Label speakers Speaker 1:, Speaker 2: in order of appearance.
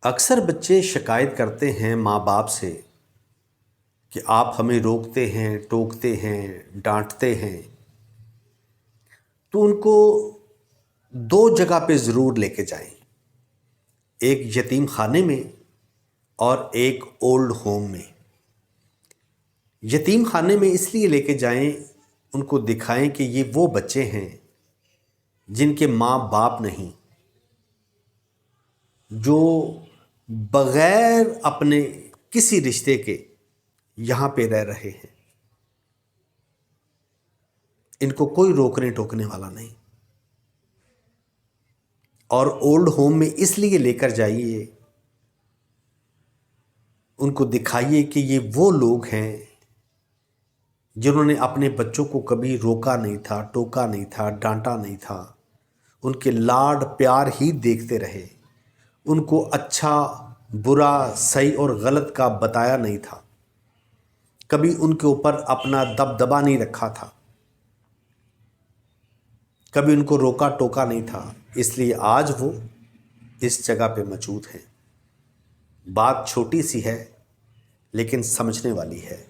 Speaker 1: اکثر بچے شکایت کرتے ہیں ماں باپ سے کہ آپ ہمیں روکتے ہیں، ٹوکتے ہیں، ڈانٹتے ہیں۔ تو ان کو دو جگہ پہ ضرور لے کے جائیں، ایک یتیم خانے میں اور ایک اولڈ ہوم میں۔ یتیم خانے میں اس لیے لے کے جائیں، ان کو دکھائیں کہ یہ وہ بچے ہیں جن کے ماں باپ نہیں، جو بغیر اپنے کسی رشتے کے یہاں پہ رہ رہے ہیں۔ ان کو کوئی روکنے ٹوکنے والا نہیں۔ اور اولڈ ہوم میں اس لیے لے کر جائیے، ان کو دکھائیے کہ یہ وہ لوگ ہیں جنہوں نے اپنے بچوں کو کبھی روکا نہیں تھا، ٹوکا نہیں تھا، ڈانٹا نہیں تھا، ان کے لاڈ پیار ہی دیکھتے رہے، ان کو اچھا برا صحیح اور غلط کا بتایا نہیں تھا، کبھی ان کے اوپر اپنا دبدبا نہیں رکھا تھا، کبھی ان کو روکا ٹوکا نہیں تھا۔ اس لیے آج وہ اس جگہ پہ موجود ہیں۔ بات چھوٹی سی ہے لیکن سمجھنے والی ہے۔